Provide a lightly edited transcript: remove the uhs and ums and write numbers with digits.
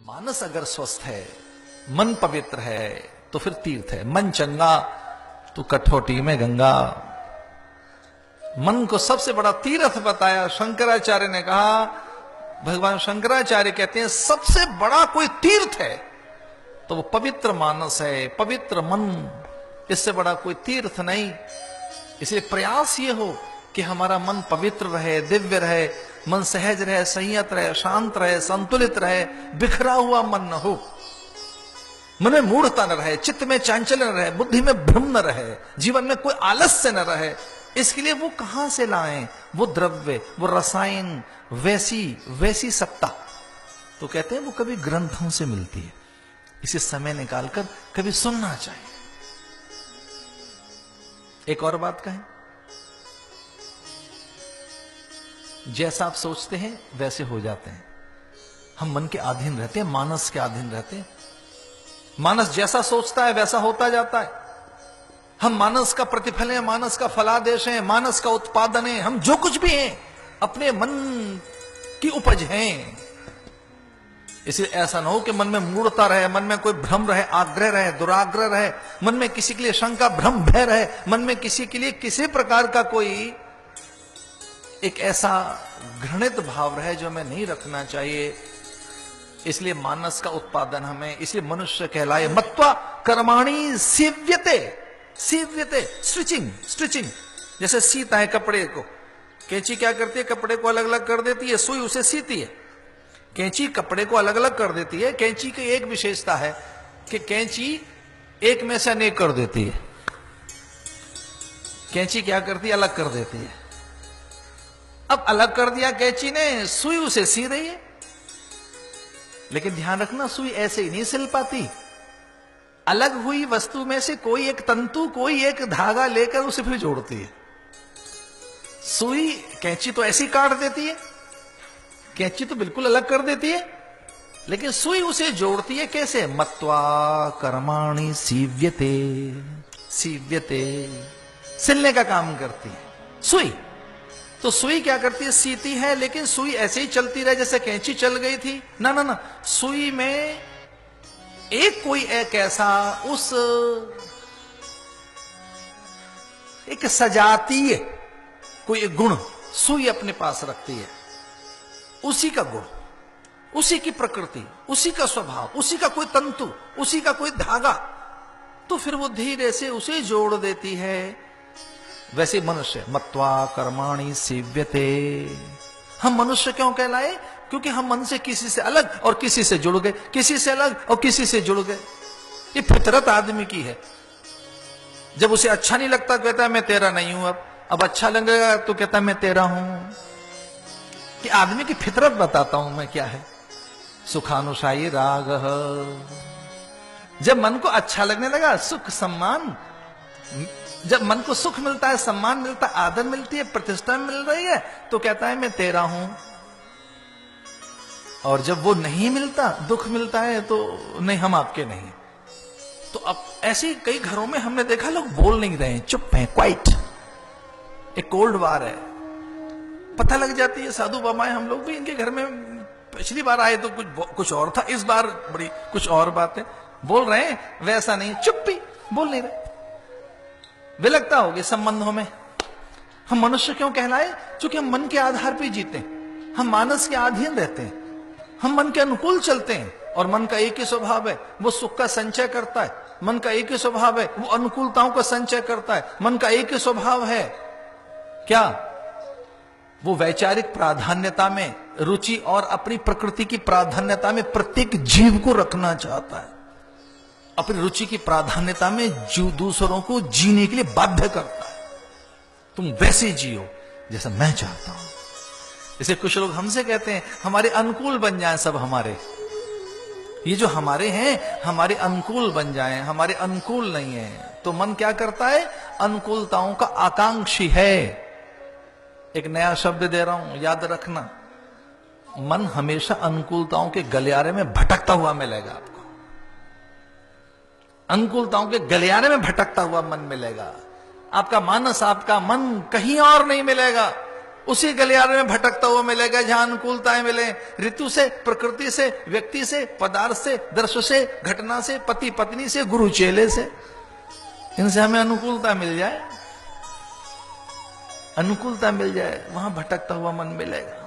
मानस अगर स्वस्थ है, मन पवित्र है, तो फिर तीर्थ है। मन चंगा तो कठौती में गंगा। मन को सबसे बड़ा तीर्थ बताया। शंकराचार्य ने कहा, भगवान शंकराचार्य कहते हैं सबसे बड़ा कोई तीर्थ है तो वो पवित्र मानस है, पवित्र मन। इससे बड़ा कोई तीर्थ नहीं। इसलिए प्रयास ये हो कि हमारा मन पवित्र रहे, दिव्य रहे, मन सहज रहे, संयत रहे, शांत रहे, संतुलित रहे, बिखरा हुआ मन न हो, मन में मूढ़ता न रहे, चित्त में चांचल्य न रहे, बुद्धि में भ्रम न रहे, जीवन में कोई आलस्य न रहे। इसके लिए वो कहां से लाएं? वो द्रव्य, वो रसायन, वैसी सत्ता तो कहते हैं वो कभी ग्रंथों से मिलती है। इसे समय निकालकर कभी सुनना चाहिए। एक और बात कहें, जैसा आप सोचते हैं वैसे हो जाते हैं। हम मन के अधीन रहते हैं, मानस के अधीन रहते हैं। मानस जैसा सोचता है वैसा होता जाता है। हम मानस का प्रतिफल है, मानस का फलादेश है, मानस का उत्पादन है। हम जो कुछ भी हैं अपने मन की उपज हैं। इसलिए ऐसा ना हो कि मन में मूढ़ता रहे, मन में कोई भ्रम रहे, आग्रह रहे, दुराग्रह रहे, मन में किसी के लिए शंका, भ्रम, भय रहे, मन में किसी के लिए किसी प्रकार का कोई एक ऐसा घृणित भाव रहे जो हमें नहीं रखना चाहिए। इसलिए मानस का उत्पादन हमें, इसलिए मनुष्य कहलाए मत्वा कर्माणि सीव्यते। सीव्यते स्टिचिंग जैसे सीता है कपड़े को। कैंची क्या करती है? कपड़े को अलग अलग कर देती है, सुई उसे सीती है। कैंची कपड़े को अलग अलग कर देती है। कैंची की एक विशेषता है कि कैंची एक में से अनेक कर देती है। कैंची क्या करती है? अलग कर देती है। अब अलग कर दिया कैंची ने, सुई उसे सी रही है। लेकिन ध्यान रखना, सुई ऐसे ही नहीं सिल पाती। अलग हुई वस्तु में से कोई एक तंतु, कोई एक धागा लेकर उसे फिर जोड़ती है। सुई, कैंची तो ऐसी काट देती है, कैंची तो बिल्कुल अलग कर देती है, लेकिन सुई उसे जोड़ती है कैसे? मत्वा कर्माणि सीव्यते। सीव्यते सिलने का काम करती है सुई। तो सुई क्या करती है? सीती है, लेकिन सुई ऐसे ही चलती रहे जैसे कैंची चल गई थी? ना ना ना, सुई में कोई एक ऐसा उस एक सजातीय कोई एक गुण सुई अपने पास रखती है। उसी का गुण, उसी की प्रकृति, उसी का स्वभाव, उसी का कोई तंतु, उसी का कोई धागा, तो फिर वो धीरे से उसे जोड़ देती है। वैसे मनुष्य मत्वा कर्माणि सीव्यते। हम मनुष्य क्यों कहलाए? क्योंकि हम मन से किसी से अलग और किसी से जुड़ गए, किसी से अलग और किसी से जुड़ गए। ये फितरत आदमी की है। जब उसे अच्छा नहीं लगता कहता है मैं तेरा नहीं हूं, अब अच्छा लगेगा तो कहता है मैं तेरा हूं। कि आदमी की फितरत बताता हूं मैं क्या है। सुखानुशायी राग। जब मन को अच्छा लगने लगा, सुख सम्मान, जब मन को सुख मिलता है, सम्मान मिलता है, आदर मिलती है, प्रतिष्ठा मिल रही है, तो कहता है मैं तेरा हूं। और जब वो नहीं मिलता, दुख मिलता है, तो नहीं हम आपके नहीं। तो अब ऐसे कई घरों में हमने देखा लोग बोल नहीं रहे हैं, चुप हैं, क्वाइट। एक कोल्ड वार है, पता लग जाती है। साधु बाबाएं, हम लोग भी इनके घर में पिछली बार आए तो कुछ और था, इस बार बड़ी कुछ और बात है। बोल रहे हैं वैसा नहीं, चुप्पी, बोल नहीं रहे। विलगता होगी संबंधों में। हम मनुष्य क्यों कहलाए? क्योंकि हम मन के आधार पर जीते हैं, हम मानस के अधीन रहते हैं, हम मन के अनुकूल चलते हैं। और मन का एक ही स्वभाव है, वो सुख का संचय करता है। मन का एक ही स्वभाव है, वो अनुकूलताओं का संचय करता है। मन का एक ही स्वभाव है क्या? वो वैचारिक प्राधान्यता में रुचि और अपनी प्रकृति की प्राधान्यता में प्रत्येक जीव को रखना चाहता है। अपनी रुचि की प्राधान्यता में दूसरों को जीने के लिए बाध्य करता है। तुम वैसे जियो जैसा मैं चाहता हूं। जैसे कुछ लोग हमसे कहते हैं हमारे अनुकूल बन जाएं सब, हमारे ये जो हमारे हैं हमारे अनुकूल बन जाएं, हमारे अनुकूल नहीं है। तो मन क्या करता है? अनुकूलताओं का आकांक्षी है। एक नया शब्द दे रहा हूं, याद रखना। मन हमेशा अनुकूलताओं के गलियारे में भटकता हुआ मिलेगा आपको। अनुकूलताओं के गलियारे में भटकता हुआ मन मिलेगा। आपका मानस, आपका मन कहीं और नहीं मिलेगा। उसी गलियारे में भटकता हुआ मिलेगा जहां अनुकूलताएं मिले, ऋतु से, प्रकृति से, व्यक्ति से, पदार्थ से, दृश्य से, घटना से, पति पत्नी से, गुरु चेले से। इनसे हमें अनुकूलता मिल जाए, अनुकूलता मिल जाए, वहां भटकता हुआ मन मिलेगा।